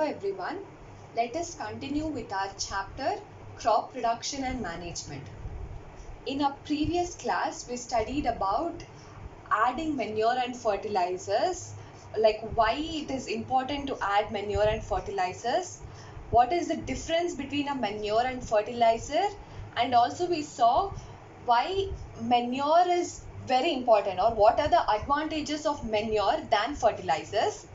everyone. Let us continue with our chapter Crop Production and Management. In our previous class, we studied about adding manure and fertilizers, like why it is important to add manure and fertilizers, what is the difference between a manure and fertilizer, and also we saw why manure is very important or what are the advantages of manure than fertilizers.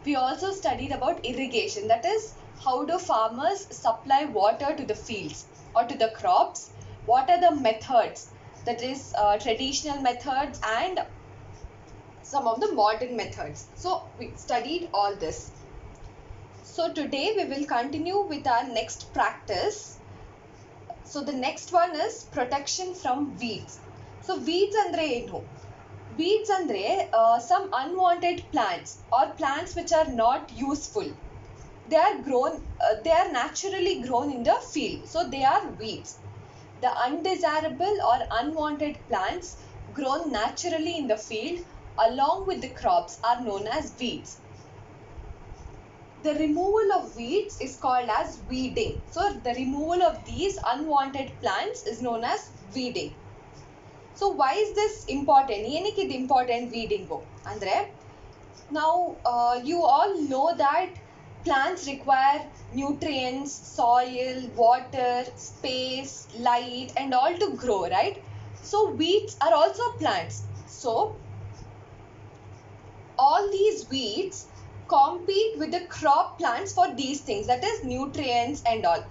We also studied about irrigation, that is, how do farmers supply water to the fields or to the crops, what are the methods, that is traditional methods and some of the modern methods. So we studied all this. So today we will continue with our next practice. So the next one is protection from weeds. So weeds andre enu? Weeds andre some unwanted plants or plants which are not useful. They are naturally grown in the field. So they are weeds. The undesirable or unwanted plants grown naturally in the field along with the crops are known as weeds. The removal of weeds is called as weeding. So the removal of these unwanted plants is known as weeding. So why is this important? ಏನಕ್ಕೆ ಇದು important weeding? ಅಂದ್ರೆ now you all know that plants require nutrients, soil, water, space, light and all to grow, right? So weeds are also plants. So all these weeds compete with the crop plants for these things, that is nutrients and all.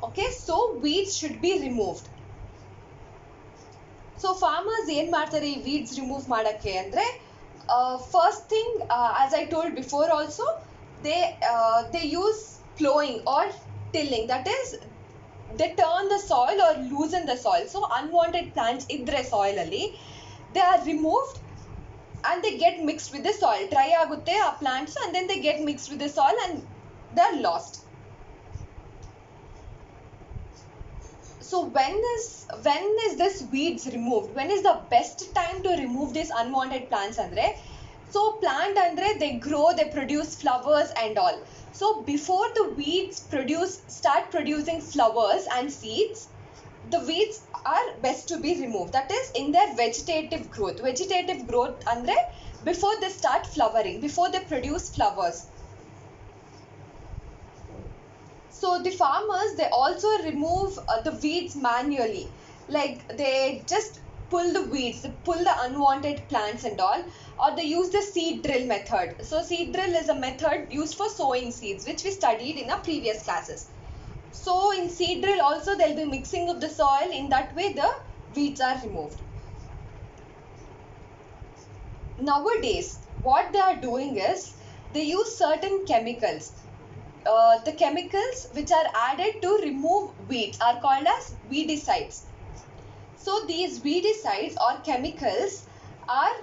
Okay, so weeds should be removed. So farmers ಏನು ಮಾಡ್ತಾರೆ ಈ weeds remove ಮಾಡಕ್ಕೆ ಅಂದ್ರೆ first thing, as I told before also, they use plowing or tilling, that is they turn the soil or loosen the soil. So unwanted plants idre soil alli they are removed and they get mixed with the soil. Dry ಆಗುತ್ತೆ ಆ plants and then they get mixed with the soil and they are lost. So when is this weeds removed? When is the best time to remove these unwanted plants andre? So plant andre they grow, they produce flowers and all. So before the weeds start producing flowers and seeds, the weeds are best to be removed. That is in their vegetative growth. Vegetative growth andre before they start flowering, before they produce flowers. So the farmers, they also remove the weeds manually. Like they just pull the weeds, they pull the unwanted plants and all, or they use the seed drill method. So seed drill is a method used for sowing seeds, which we studied in our previous classes. So in seed drill also they'll be mixing up the soil. In that way the weeds are removed. Nowadays what they are doing is they use certain chemicals. The chemicals which are added to remove weeds are called as weedicides. So these weedicides or chemicals are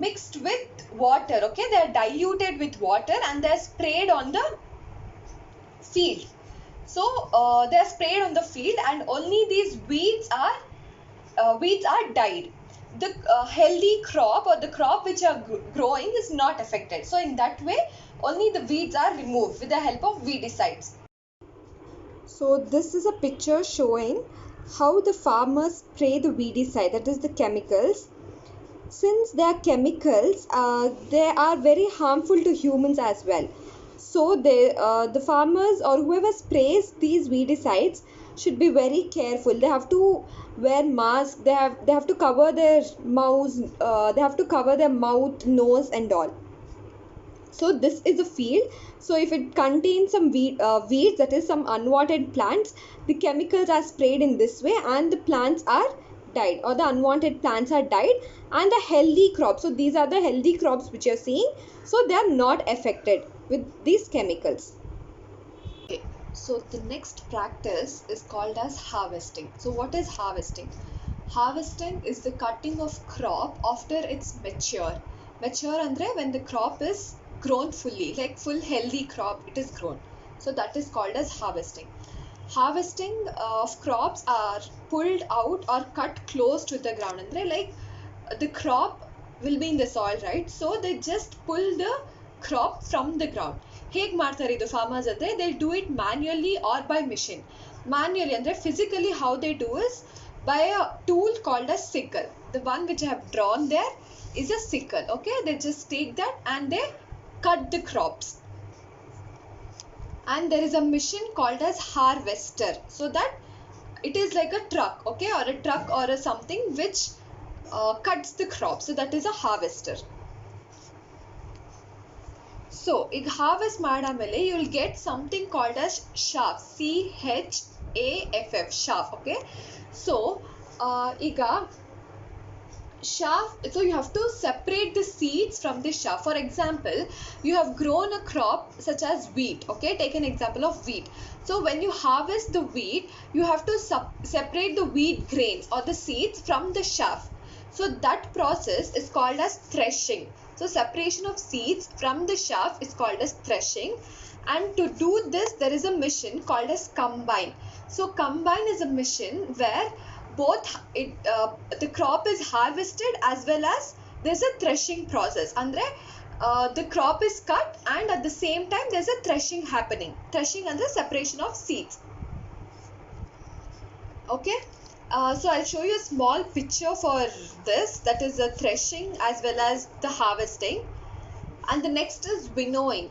mixed with water. Okay, they are diluted with water and they are sprayed on the field. So they are sprayed on the field and only these weeds are died. The healthy crop or the crop which are growing is not affected. So in that way only the weeds are removed with the help of weedicides. So this is a picture showing how the farmers spray the weedicide, that is the chemicals. Since they are chemicals, they are very harmful to humans as well. So the farmers or whoever sprays these weedicides should be very careful. They have to wear masks, they have to cover their mouths, they have to cover their mouth, nose and all. So this is a field. So if it contains some weeds, that is some unwanted plants, the chemicals are sprayed in this way and the plants are died, or the unwanted plants are died, and the healthy crops, so these are the healthy crops which you are seeing, so they are not affected with these chemicals. Okay, so the next practice is called as harvesting. So what is harvesting? Harvesting is the cutting of crop after it's mature andre when the crop is grown fully, like full healthy crop it is grown. So that is called as harvesting. Harvesting of crops are pulled out or cut close to the ground andre, like the crop will be in the soil, right? So they just pull the crop from the ground. ಹೇಗೆ ಮಾಡ್ತಾರೆ ಇದು farmers ಅಂದ್ರೆ they'll do it manually or by machine. Manually ಅಂದ್ರೆ physically how they do is by a tool called a sickle. The one which I have drawn there is a sickle. Okay, they just take that and they cut the crops. And there is a machine called as harvester, so that it is like a truck, okay, or a truck or a something which cuts the crop, so that is a harvester. So ಈಗ harvest ಮಾಡಾದ್ಮೇಲೆ you will get something called as chaff, chaff, chaff. Okay, so ಈಗ chaff, so you have to separate the seeds from the chaff. For example, you have grown a crop such as wheat. Okay, take an example of wheat. So when you harvest the wheat, you have to separate the wheat grains or the seeds from the chaff. So that process is called as threshing. So separation of seeds from the chaff is called as threshing. And to do this, there is a machine called as combine. So combine is a machine where both the crop is harvested as well as there's a threshing process. Andre the crop is cut and at the same time there's a threshing happening. Threshing and the separation of seeds. Okay, so I'll show you a small picture for this, that is the threshing as well as the harvesting. And the next is winnowing.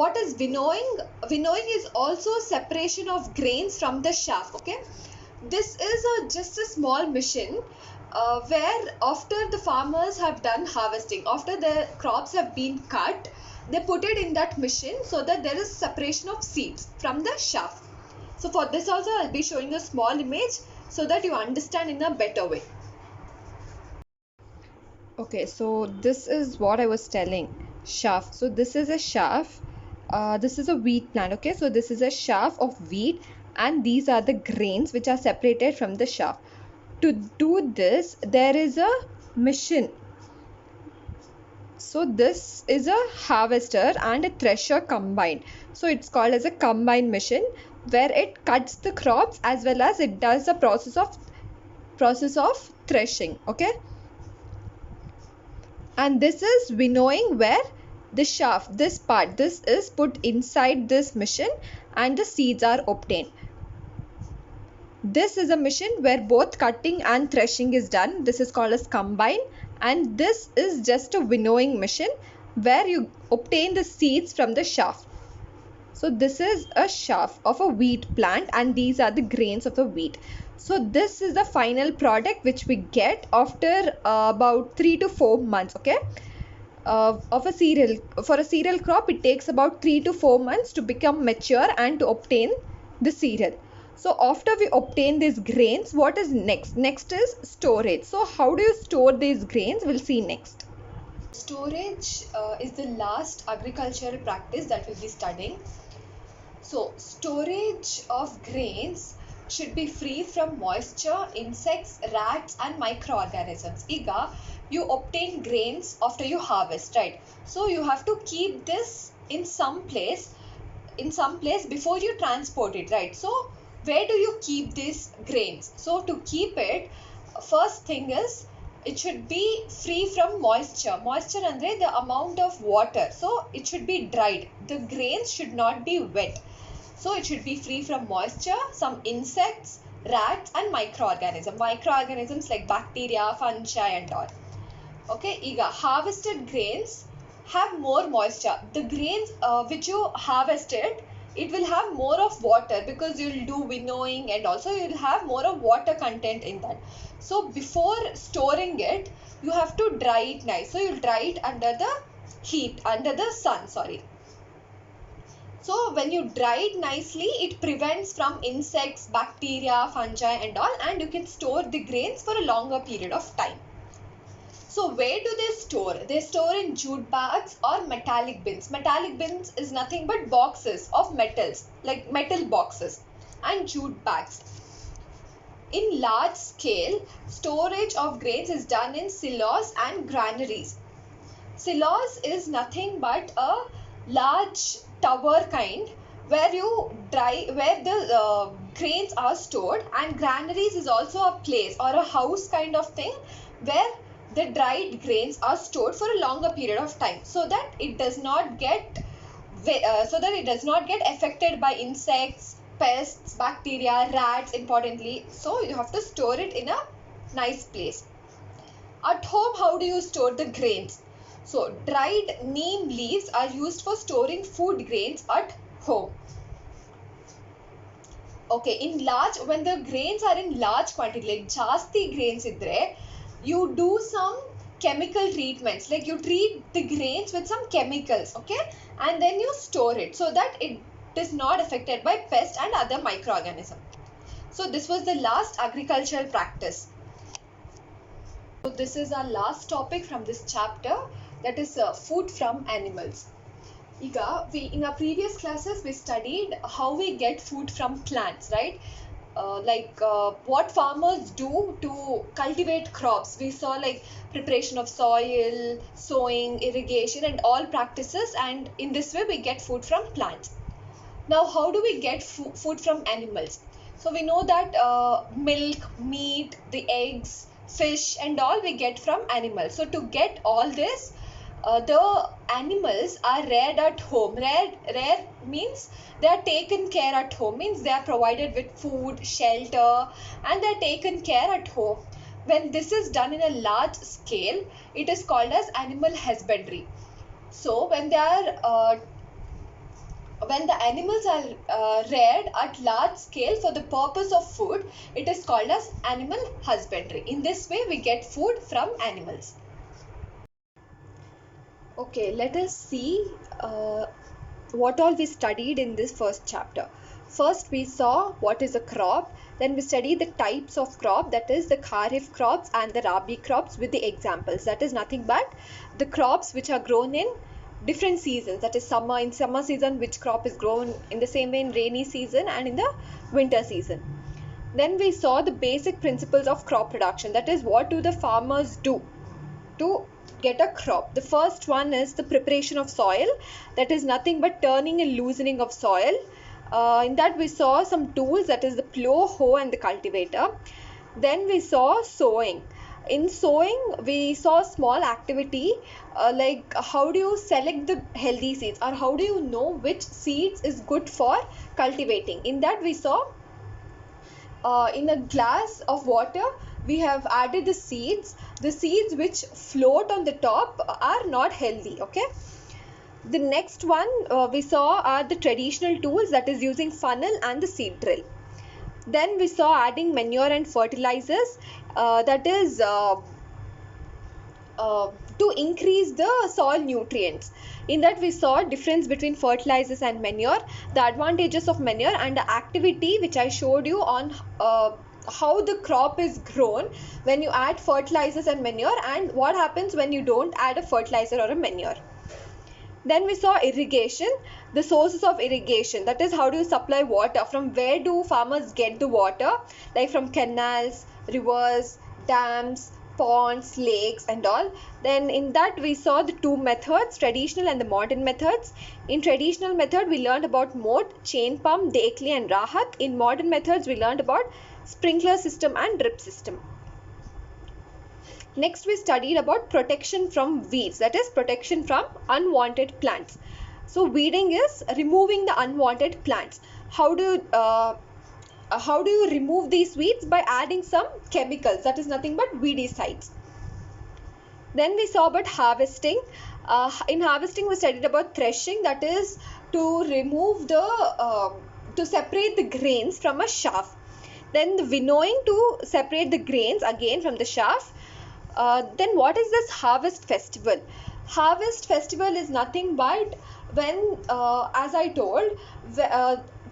What is winnowing? Winnowing is also separation of grains from the chaff. Okay, this is just a small machine where after the farmers have done harvesting, after the crops have been cut, they put it in that machine so that there is separation of seeds from the chaff. So for this also I'll be showing a small image so that you understand in a better way. Okay, so this is what I was telling, chaff. So this is a chaff. This is a wheat plant. Okay, so this is a chaff of wheat and these are the grains which are separated from the chaff. To do this, there is a machine. So this is a harvester and a thresher combined. So it's called as a combine machine where it cuts the crops as well as it does the process of threshing. Okay, and this is winnowing where the chaff, this part, this is put inside this machine and the seeds are obtained. This is a machine where both cutting and threshing is done. This is called as combine. And this is just a winnowing machine where you obtain the seeds from the chaff. So this is a chaff of a wheat plant and these are the grains of the wheat. So this is the final product which we get after about 3 to 4 months. Okay, of a cereal. For a cereal crop, it takes about 3 to 4 months to become mature and to obtain the cereal. So after we obtain these grains, what is next? Next is storage. So how do you store these grains? We'll see next. Storage is the last agricultural practice that we'll be studying. So storage of grains should be free from moisture, insects, rats and microorganisms. Iga, you obtain grains after you harvest, right? So you have to keep this in some place before you transport it, right? So where do you keep these grains? So to keep it, first thing is it should be free from moisture. Moisture andre the amount of water, so it should be dried. The grains should not be wet. So it should be free from moisture, some insects, rats and microorganisms like bacteria, fungi and all. Okay, iga harvested grains have more moisture. The grains which you harvested, it will have more of water because you'll do winnowing and also you'll have more of water content in that. So before storing it, you have to dry it nice. So you'll dry it under the heat, under the sun, sorry. So when you dry it nicely, it prevents from insects, bacteria, fungi and all, and you can store the grains for a longer period of time. So where do they store? They store in jute bags or metallic bins. Metallic bins is nothing but boxes of metals, like metal boxes, and jute bags. In large scale, storage of grains is done in silos and granaries. Silos is nothing but a large tower kind where the grains are stored, and granaries is also a place or a house kind of thing where the dried grains are stored for a longer period of time so that it does not get so that it does not get affected by insects, pests, bacteria, rats, importantly. So you have to store it in a nice place. At home, how do you store the grains? So dried neem leaves are used for storing food grains at home. Okay, when the grains are in large quantity, like ಜಾಸ್ತಿ grains idre, you do some chemical treatments, like you treat the grains with some chemicals, okay, and then you store it so that it is not affected by pests and other microorganisms. So this was the last agricultural practice. So this is our last topic from this chapter, that is food from animals. In our previous classes we studied how we get food from plants, right? What farmers do to cultivate crops. We saw like preparation of soil, sowing, irrigation, and all practices, and in this way we get food from plants. Now how do we get food from animals? So we know that milk, meat, the eggs, fish, and all we get from animals. So to get all this, the animals are reared at home. Rare means they are taken care at home, means they are provided with food, shelter, and they are taken care at home. When this is done in a large scale, it is called as animal husbandry. So when the animals are reared at large scale for the purpose of food, it is called as animal husbandry. In this way we get food from animals. Okay, let us see what all we studied in this first chapter. First we saw what is a crop, then we studied the types of crop, that is the kharif crops and the rabi crops with the examples. That is nothing but the crops which are grown in different seasons, that is in summer season which crop is grown in the same way in rainy season and in the winter season. Then we saw the basic principles of crop production, that is what do the farmers do to get a crop. The first one is the preparation of soil, that is nothing but turning and loosening of soil. In that we saw some tools, that is the plow, hoe, and the cultivator. Then we saw sowing. In sowing we saw small activity, like how do you select the healthy seeds, or how do you know which seeds is good for cultivating. In that we saw in a glass of water we have added the seeds which float on the top are not healthy, okay. The next one we saw are the traditional tools, that is using funnel and the seed drill. Then we saw adding manure and fertilizers, that is to increase the soil nutrients. In that we saw difference between fertilizers and manure, the advantages of manure, and the activity which I showed you on how the crop is grown when you add fertilizers and manure, and what happens when you don't add a fertilizer or a manure. Then we saw irrigation, the sources of irrigation, that is how do you supply water, from where do farmers get the water, like from canals, rivers, dams, ponds, lakes, and all. Then in that we saw the two methods, traditional and the modern methods. In traditional method we learned about moat, chain pump, Dekli, and Rahat. In modern methods we learned about sprinkler system and drip system. Next we studied about protection from weeds, that is protection from unwanted plants. So weeding is removing the unwanted plants. How do you remove these weeds? By adding some chemicals, that is nothing but weedicides. Then we saw about harvesting. In harvesting we studied about threshing, that is to remove to separate the grains from a chaff. Then the winnowing, to separate the grains again from the chaff. Then what is this harvest festival? Harvest festival is nothing but when, as I told,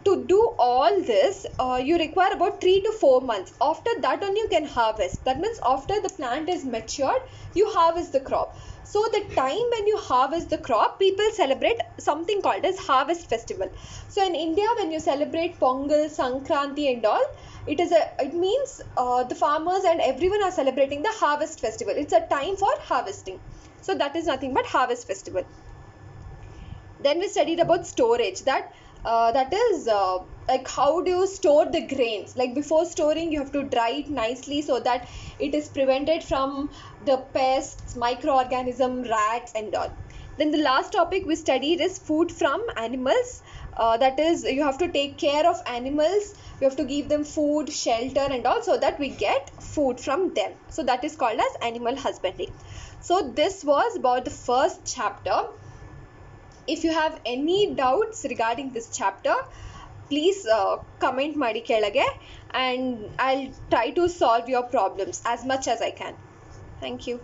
to do all this you require about 3 to 4 months. After that only you can harvest. That means after the plant is matured, you harvest the crop. So the time when you harvest the crop, people celebrate something called as harvest festival. So in India, when you celebrate Pongal, Sankranti and all, it means the farmers and everyone are celebrating the harvest festival. It's a time for harvesting. So that is nothing but harvest festival. Then we studied about storage, that is like how do you store the grains. Like before storing you have to dry it nicely so that it is prevented from the pests, microorganism, rats and all. Then the last topic we studied is food from animals. That is, you have to take care of animals, you have to give them food, shelter and all, so that we get food from them. So that is called as animal husbandry. So this was about the first chapter. If you have any doubts regarding this chapter, please comment ಮಾಡಿ ಕೆಳಗೆ, and I'll try to solve your problems as much as I can. Thank you.